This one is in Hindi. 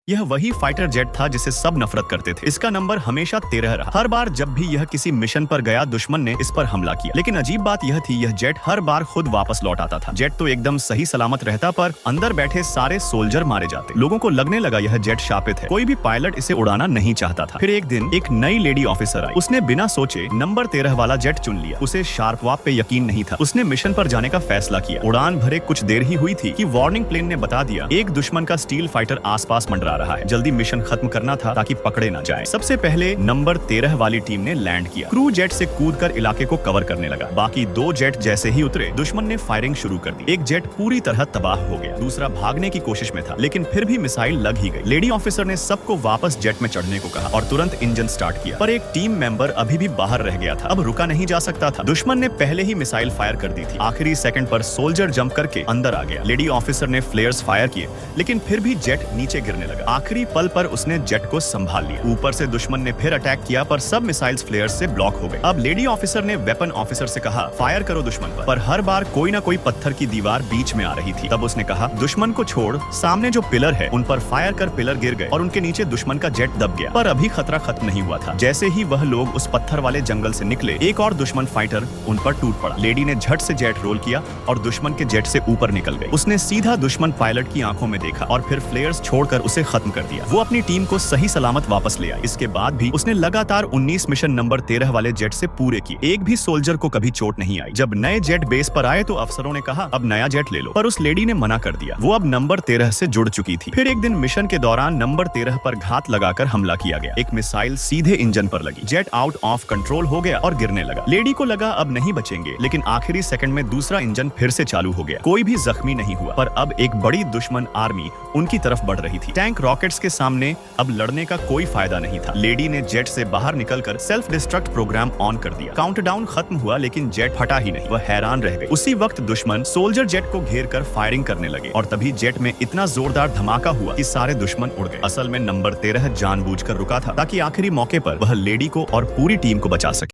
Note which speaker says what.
Speaker 1: यह वही फाइटर जेट था जिसे सब नफरत करते थे। इसका नंबर हमेशा 13 रहा। हर बार जब भी यह किसी मिशन पर गया, दुश्मन ने इस पर हमला किया। लेकिन अजीब बात यह थी, यह जेट हर बार खुद वापस लौट आता था। जेट तो एकदम सही सलामत रहता, पर अंदर बैठे सारे सोल्जर मारे जाते। लोगों को लगने लगा यह जेट शापित है। कोई भी पायलट इसे उड़ाना नहीं चाहता था। फिर एक दिन एक नई लेडी ऑफिसर आई। उसने बिना सोचे नंबर 13 वाला जेट चुन लिया। उसे शार्प वाप पे यकीन नहीं था। उसने मिशन पर जाने का फैसला किया। उड़ान भरे कुछ देर ही हुई थी कि वार्निंग प्लेन ने बता दिया, एक दुश्मन का स्टील फाइटर आसपास मंडरा रहा है। जल्दी मिशन खत्म करना था ताकि पकड़े ना जाए। सबसे पहले नंबर 13 वाली टीम ने लैंड किया। क्रू जेट से कूदकर इलाके को कवर करने लगा। बाकी दो जेट जैसे ही उतरे, दुश्मन ने फायरिंग शुरू कर दी। एक जेट पूरी तरह तबाह हो गया। दूसरा भागने की कोशिश में था, लेकिन फिर भी मिसाइल लग ही गई। लेडी ऑफिसर ने सबको वापस जेट में चढ़ने को कहा और तुरंत इंजन स्टार्ट किया। पर एक टीम मेंबर अभी भी बाहर रह गया था। अब रुका नहीं जा सकता था। दुश्मन ने पहले ही मिसाइल फायर कर दी थी। आखिरी सेकंड पर सोल्जर जंप करके अंदर आ गया। लेडी ऑफिसर ने फ्लेयर्स फायर किए, लेकिन फिर भी जेट नीचे गिरने लगा। आखिरी पल पर उसने जेट को संभाल लिया। ऊपर से दुश्मन ने फिर अटैक किया, पर सब मिसाइल्स फ्लेयर्स से ब्लॉक हो गए। अब लेडी ऑफिसर ने वेपन ऑफिसर से कहा, फायर करो दुश्मन पर हर बार कोई ना कोई पत्थर की दीवार बीच में आ रही थी। तब उसने कहा, दुश्मन को छोड़, सामने जो पिलर है उन पर फायर कर। पिलर गिर गए और उनके नीचे दुश्मन का जेट दब गया। पर अभी खतरा खत्म नहीं हुआ था। जैसे ही वह लोग उस पत्थर वाले जंगल से निकले, एक और दुश्मन फाइटर उन पर टूट पड़ा। लेडी ने झट से जेट रोल किया और दुश्मन के जेट से ऊपर निकल गई। उसने सीधा दुश्मन पायलट की आंखों में देखा और फिर फ्लेयर्स छोड़कर उसे खत्म कर दिया। वो अपनी टीम को सही सलामत वापस ले आई। इसके बाद भी उसने लगातार 19 मिशन नंबर 13 वाले जेट से पूरे किए। एक भी सोल्जर को कभी चोट नहीं आई। जब नए जेट बेस पर आए तो अफसरों ने कहा, अब नया जेट ले लो, पर उस लेडी ने मना कर दिया। वो अब नंबर 13 से जुड़ चुकी थी। फिर एक दिन मिशन के दौरान नंबर 13 पर घात लगाकर हमला किया गया। एक मिसाइल सीधे इंजन पर लगी। जेट आउट ऑफ कंट्रोल हो गया और गिरने लगा। लेडी को लगा अब नहीं बचेंगे, लेकिन आखिरी सेकंड में दूसरा इंजन फिर से चालू हो गया। कोई भी जख्मी नहीं हुआ, पर अब एक बड़ी दुश्मन आर्मी उनकी तरफ बढ़ रही थी। टैंक रॉकेट्स के सामने अब लड़ने का कोई फायदा नहीं था। लेडी ने जेट से बाहर निकलकर सेल्फ डिस्ट्रक्ट प्रोग्राम ऑन कर दिया। काउंटडाउन खत्म हुआ, लेकिन जेट फटा ही नहीं। वह हैरान रह गई। उसी वक्त दुश्मन सोल्जर जेट को घेर कर फायरिंग करने लगे और तभी जेट में इतना जोरदार धमाका हुआ कि सारे दुश्मन उड़ गए। असल में नंबर 13 जानबूझकर रुका था ताकि आखिरी मौके पर वह लेडी को और पूरी टीम को बचा सके।